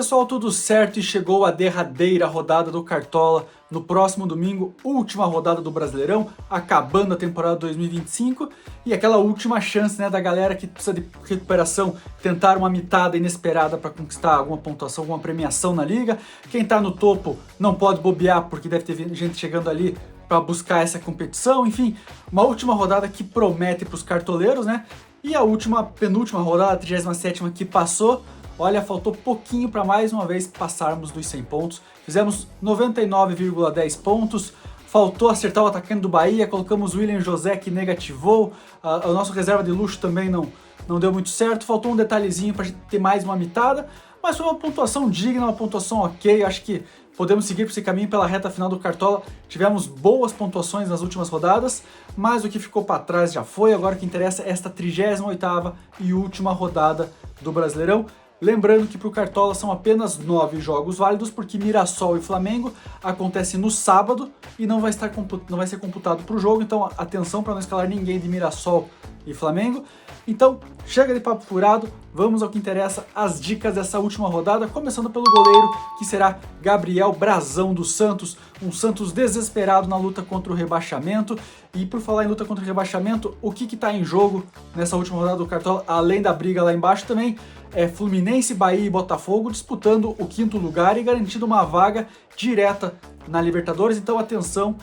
pessoal, tudo certo? E chegou a derradeira rodada do Cartola no próximo domingo, última rodada do Brasileirão, acabando a temporada 2025 e aquela última chance, né, da galera que precisa de recuperação tentar uma mitada inesperada para conquistar alguma pontuação, alguma premiação na liga. Quem tá no topo não pode bobear porque deve ter gente chegando ali para buscar essa competição. Enfim, uma última rodada que promete para os cartoleiros, né? E a penúltima rodada, a 37ª que passou. Olha, faltou pouquinho para mais uma vez passarmos dos 100 pontos. Fizemos 99,10 pontos. Faltou acertar o atacante do Bahia, colocamos o William José que negativou. O nosso reserva de luxo também não deu muito certo. Faltou um detalhezinho para ter mais uma mitada. Mas foi uma pontuação digna, uma pontuação ok. Acho que podemos seguir por esse caminho pela reta final do Cartola. Tivemos boas pontuações nas últimas rodadas, mas o que ficou para trás já foi. Agora o que interessa é esta 38ª e última rodada do Brasileirão. Lembrando que para o Cartola são apenas 9 jogos válidos, porque Mirassol e Flamengo acontece no sábado e não vai ser computado para o jogo, então atenção para não escalar ninguém de Mirassol e Flamengo. Então chega de papo furado, vamos ao que interessa, as dicas dessa última rodada, começando pelo goleiro, que será Gabriel Brazão do Santos, um Santos desesperado na luta contra o rebaixamento. E por falar em luta contra o rebaixamento, o que está em jogo nessa última rodada do Cartola, além da briga lá embaixo também, é Fluminense, Bahia e Botafogo disputando o 5º lugar e garantindo uma vaga direta na Libertadores. Então atenção,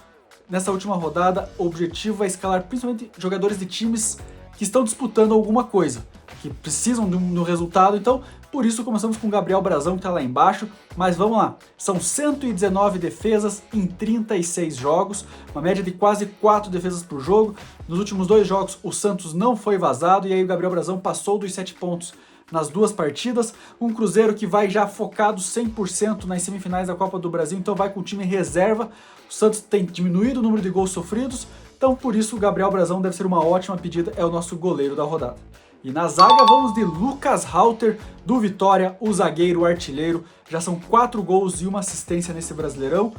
nessa última rodada o objetivo é escalar principalmente jogadores de times que estão disputando alguma coisa, que precisam do resultado. Então por isso começamos com o Gabriel Brazão, que está lá embaixo, mas vamos lá. São 119 defesas em 36 jogos, uma média de quase 4 defesas por jogo. Nos últimos 2 jogos o Santos não foi vazado e aí o Gabriel Brazão passou dos 7 pontos nas 2 partidas. Um Cruzeiro que vai já focado 100% nas semifinais da Copa do Brasil, então vai com o time reserva. O Santos tem diminuído o número de gols sofridos, então por isso o Gabriel Brazão deve ser uma ótima pedida, é o nosso goleiro da rodada. E na zaga vamos de Lucas Halter do Vitória, o zagueiro artilheiro. Já são 4 gols e 1 assistência nesse Brasileirão.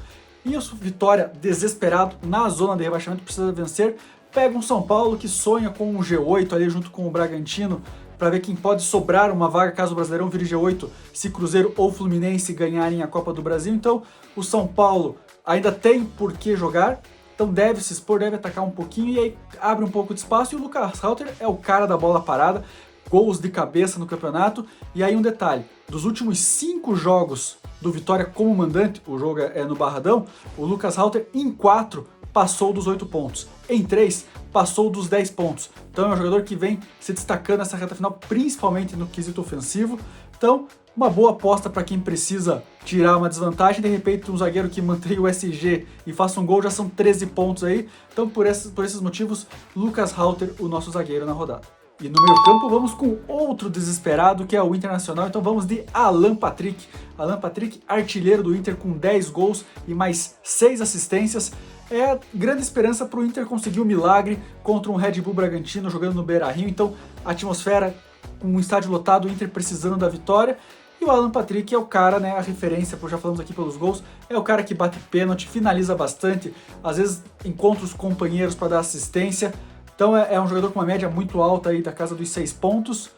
E o Vitória, desesperado na zona de rebaixamento, precisa vencer. Pega um São Paulo que sonha com um G8 ali junto com o Bragantino, para ver quem pode sobrar uma vaga caso o Brasileirão vire G8, se Cruzeiro ou Fluminense ganharem a Copa do Brasil. Então o São Paulo ainda tem por que jogar, então deve se expor, deve atacar um pouquinho e aí abre um pouco de espaço. E o Lucas Halter é o cara da bola parada, gols de cabeça no campeonato. E aí um detalhe, dos últimos 5 jogos do Vitória como mandante, o jogo é no Barradão, o Lucas Halter em 4 passou dos 8 pontos, em 3 passou dos 10 pontos. Então é um jogador que vem se destacando nessa reta final, principalmente no quesito ofensivo. Então, uma boa aposta para quem precisa tirar uma desvantagem. De repente, um zagueiro que mantém o SG e faça um gol, já são 13 pontos aí. Então, por esses motivos, Lucas Halter, o nosso zagueiro na rodada. E no meio campo vamos com outro desesperado, que é o Internacional. Então vamos de Alan Patrick. Alan Patrick, artilheiro do Inter com 10 gols e mais 6 assistências. É a grande esperança para o Inter conseguir um milagre contra um Red Bull Bragantino jogando no Beira-Rio. Então a atmosfera com um estádio lotado, o Inter precisando da vitória. E o Alan Patrick é o cara, né, a referência, já falamos aqui pelos gols, é o cara que bate pênalti, finaliza bastante, às vezes encontra os companheiros para dar assistência. Então é um jogador com uma média muito alta aí, da casa dos 6 pontos.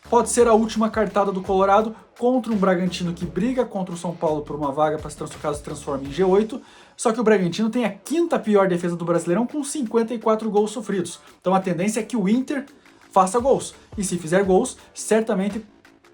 Pode ser a última cartada do Colorado contra um Bragantino que briga contra o São Paulo por uma vaga para se caso se transforme em G8. Só que o Bragantino tem a 5ª pior defesa do Brasileirão com 54 gols sofridos. Então a tendência é que o Inter faça gols. E se fizer gols, certamente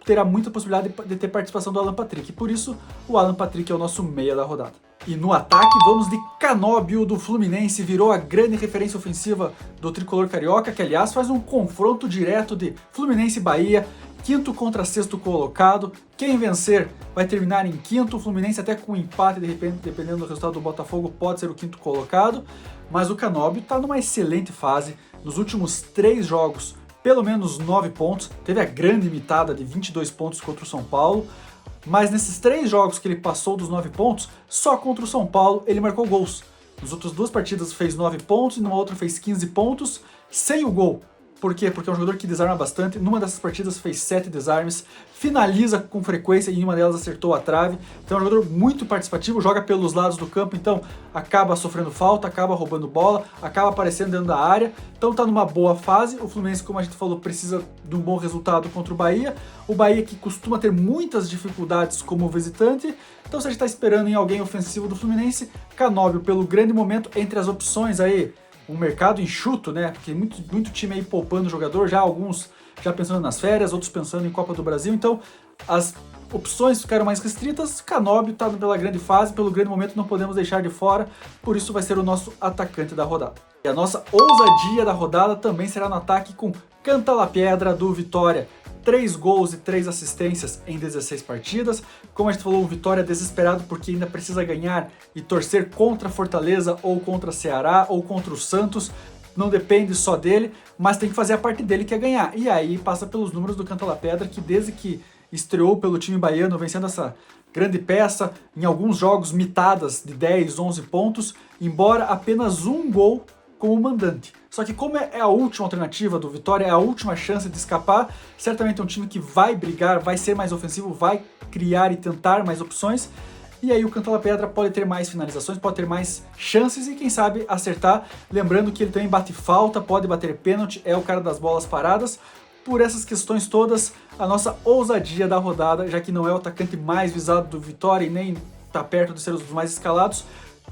terá muita possibilidade de ter participação do Alan Patrick. Por isso, o Alan Patrick é o nosso meia da rodada. E no ataque, vamos de Canóbio do Fluminense, virou a grande referência ofensiva do tricolor carioca, que aliás faz um confronto direto de Fluminense e Bahia, 5º contra 6º colocado. Quem vencer vai terminar em 5º, o Fluminense até com empate, de repente, dependendo do resultado do Botafogo, pode ser o 5º colocado. Mas o Canóbio está numa excelente fase, nos últimos 3 jogos, pelo menos 9 pontos, teve a grande mitada de 22 pontos contra o São Paulo. Mas nesses 3 jogos que ele passou dos 9 pontos, só contra o São Paulo ele marcou gols. Nas outras 2 partidas fez 9 pontos e numa outra fez 15 pontos, sem o gol. Por quê? Porque é um jogador que desarma bastante. Numa dessas partidas fez 7 desarmes, finaliza com frequência e em uma delas acertou a trave. Então é um jogador muito participativo, joga pelos lados do campo, então acaba sofrendo falta, acaba roubando bola, acaba aparecendo dentro da área. Então tá numa boa fase. O Fluminense, como a gente falou, precisa de um bom resultado contra o Bahia. O Bahia que costuma ter muitas dificuldades como visitante. Então se a gente tá esperando em alguém ofensivo do Fluminense, Canóbio pelo grande momento entre as opções aí. Um mercado enxuto, né? Porque muito time aí poupando o jogador, já alguns já pensando nas férias, outros pensando em Copa do Brasil. Então, as opções ficaram mais restritas. Canóbio tá pela grande fase, pelo grande momento, não podemos deixar de fora. Por isso vai ser o nosso atacante da rodada. E a nossa ousadia da rodada também será no ataque com Canta La Piedra do Vitória. 3 gols e 3 assistências em 16 partidas. Como a gente falou, o Vitória é desesperado porque ainda precisa ganhar e torcer contra Fortaleza ou contra Ceará ou contra o Santos. Não depende só dele, mas tem que fazer a parte dele que é ganhar. E aí passa pelos números do Canta La Pedra, que desde que estreou pelo time baiano, vencendo essa grande peça, em alguns jogos mitadas de 10, 11 pontos, embora apenas um gol como mandante. Só que como é a última alternativa do Vitória, é a última chance de escapar, certamente é um time que vai brigar, vai ser mais ofensivo, vai criar e tentar mais opções, e aí o Canta La Pedra pode ter mais finalizações, pode ter mais chances e quem sabe acertar, lembrando que ele também bate falta, pode bater pênalti, é o cara das bolas paradas. Por essas questões todas, a nossa ousadia da rodada, já que não é o atacante mais visado do Vitória e nem está perto de ser os mais escalados,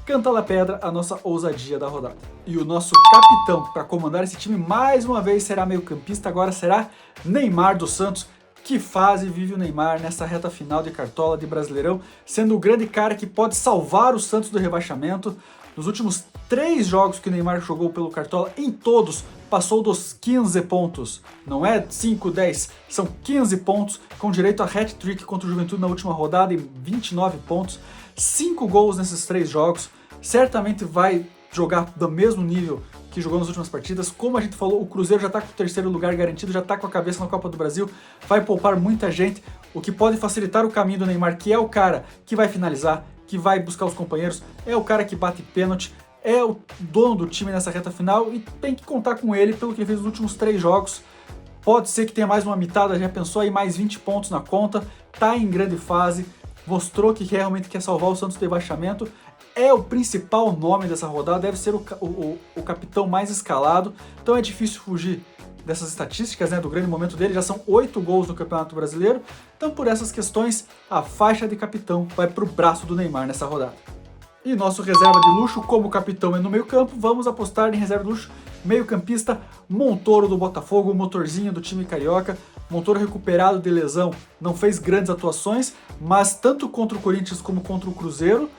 Canta La Pedra, a nossa ousadia da rodada. E o nosso capitão para comandar esse time mais uma vez será meio-campista, agora será Neymar dos Santos. Que fase vive o Neymar nessa reta final de Cartola de Brasileirão, sendo o grande cara que pode salvar o Santos do rebaixamento. Nos últimos 3 jogos que o Neymar jogou pelo Cartola, em todos passou dos 15 pontos. Não é 5, 10, são 15 pontos, com direito a hat-trick contra o Juventude na última rodada em 29 pontos. 5 gols nesses 3 jogos, certamente vai jogar do mesmo nível que jogou nas últimas partidas. Como a gente falou, o Cruzeiro já está com o 3º lugar garantido, já está com a cabeça na Copa do Brasil, vai poupar muita gente, o que pode facilitar o caminho do Neymar, que é o cara que vai finalizar, que vai buscar os companheiros, é o cara que bate pênalti, é o dono do time nessa reta final e tem que contar com ele pelo que ele fez nos últimos 3 jogos. Pode ser que tenha mais uma mitada, já pensou aí, mais 20 pontos na conta, tá em grande fase, mostrou que realmente quer salvar o Santos do rebaixamento, é o principal nome dessa rodada, deve ser o capitão mais escalado, então é difícil fugir dessas estatísticas, né, do grande momento dele, já são 8 gols no Campeonato Brasileiro, então por essas questões a faixa de capitão vai para o braço do Neymar nessa rodada. E nosso reserva de luxo, como capitão é no meio campo, vamos apostar em reserva de luxo, meio campista Montoro do Botafogo, o motorzinho do time carioca. Montoro recuperado de lesão, não fez grandes atuações, mas tanto contra o Corinthians como contra o Cruzeiro,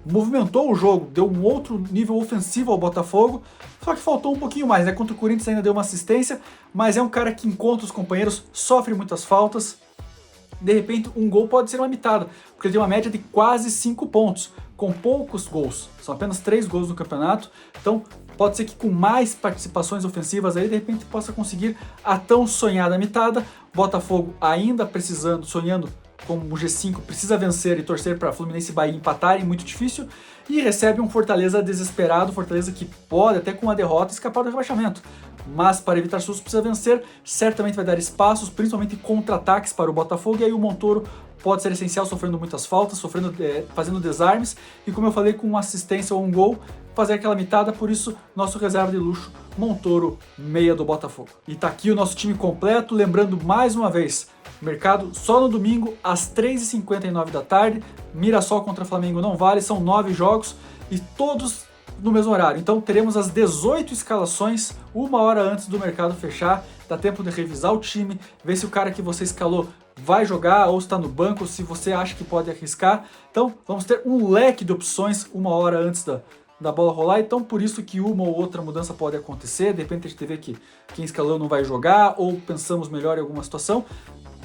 movimentou o jogo, deu um outro nível ofensivo ao Botafogo, só que faltou um pouquinho mais, né? Contra o Corinthians ainda deu uma assistência, mas é um cara que encontra os companheiros, sofre muitas faltas, de repente um gol pode ser uma mitada, porque ele tem uma média de quase 5 pontos, com poucos gols, são apenas 3 gols no campeonato, então pode ser que com mais participações ofensivas aí, de repente possa conseguir a tão sonhada mitada. Botafogo ainda precisando, sonhando como o G5, precisa vencer e torcer para Fluminense e Bahia empatarem, muito difícil, e recebe um Fortaleza desesperado, Fortaleza que pode até com uma derrota escapar do rebaixamento, mas para evitar sustos precisa vencer, certamente vai dar espaços, principalmente contra-ataques para o Botafogo, e aí o Montoro pode ser essencial, sofrendo muitas faltas, fazendo desarmes, e como eu falei, com uma assistência ou um gol, fazer aquela mitada, por isso nosso reserva de luxo, Montoro, meia do Botafogo. E tá aqui o nosso time completo, lembrando mais uma vez, mercado só no domingo, às 3h59 da tarde, Mirassol contra Flamengo não vale, são 9 jogos, e todos no mesmo horário, então teremos as 18 escalações, 1 hora antes do mercado fechar, dá tempo de revisar o time, ver se o cara que você escalou vai jogar ou está no banco, se você acha que pode arriscar. Então vamos ter um leque de opções 1 hora antes da bola rolar, então por isso que uma ou outra mudança pode acontecer, de repente a gente vê que quem escalou não vai jogar ou pensamos melhor em alguma situação.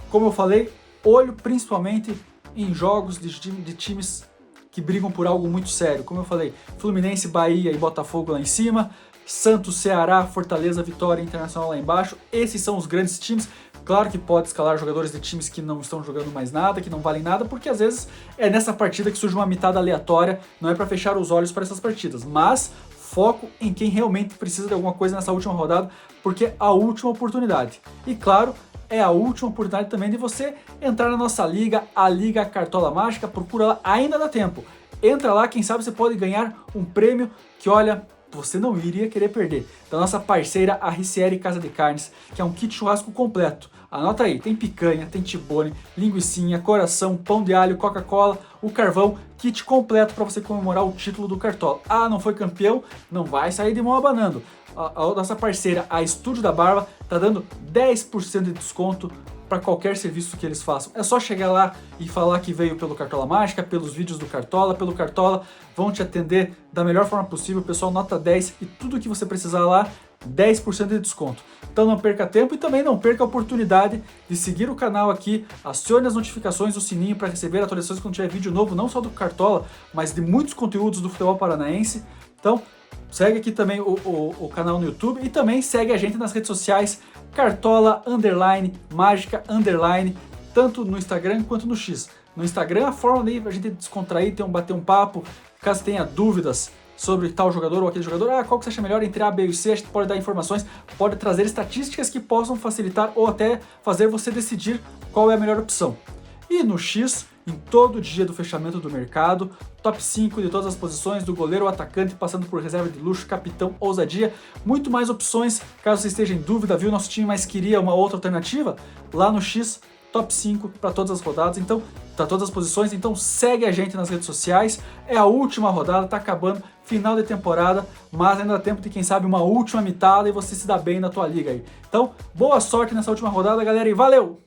Como eu falei, olho principalmente em jogos de times que brigam por algo muito sério, como eu falei, Fluminense, Bahia e Botafogo lá em cima, Santos, Ceará, Fortaleza, Vitória, Internacional lá embaixo, esses são os grandes times. Claro que pode escalar jogadores de times que não estão jogando mais nada, que não valem nada, porque às vezes é nessa partida que surge uma mitada aleatória, não é para fechar os olhos para essas partidas, mas foco em quem realmente precisa de alguma coisa nessa última rodada, porque é a última oportunidade. E claro, é a última oportunidade também de você entrar na nossa liga, a Liga Cartola Mágica. Procura lá, ainda dá tempo. Entra lá, quem sabe você pode ganhar um prêmio que, olha, você não iria querer perder. Da nossa parceira, a Ricieri Casa de Carnes, que é um kit churrasco completo. Anota aí, tem picanha, tem tibone, linguicinha, coração, pão de alho, Coca-Cola, o carvão, kit completo para você comemorar o título do Cartola. Ah, não foi campeão? Não vai sair de mão abanando. A nossa parceira, a Estúdio da Barba, tá dando 10% de desconto para qualquer serviço que eles façam. É só chegar lá e falar que veio pelo Cartola Mágica, pelos vídeos do Cartola, pelo Cartola, vão te atender da melhor forma possível, pessoal, nota 10 e tudo que você precisar lá, 10% de desconto. Então não perca tempo e também não perca a oportunidade de seguir o canal aqui, acione as notificações, o sininho para receber atualizações quando tiver vídeo novo, não só do Cartola, mas de muitos conteúdos do futebol paranaense. Então, segue aqui também o canal no YouTube e também segue a gente nas redes sociais, Cartola Mágica tanto no Instagram quanto no X. No Instagram, a forma de a gente descontrair, bater um papo, caso tenha dúvidas sobre tal jogador ou aquele jogador, qual que você acha melhor entre A, B e C, a gente pode dar informações, pode trazer estatísticas que possam facilitar ou até fazer você decidir qual é a melhor opção. E no X, em todo dia do fechamento do mercado, top 5 de todas as posições, do goleiro ao atacante, passando por reserva de luxo, capitão, ousadia, muito mais opções, caso você esteja em dúvida, viu nosso time, mas queria uma outra alternativa, lá no X, top 5 para todas as rodadas, então, para todas as posições, então segue a gente nas redes sociais, é a última rodada, tá acabando, final de temporada, mas ainda dá tempo de, quem sabe, uma última mitada e você se dá bem na tua liga aí. Então, boa sorte nessa última rodada, galera, e valeu!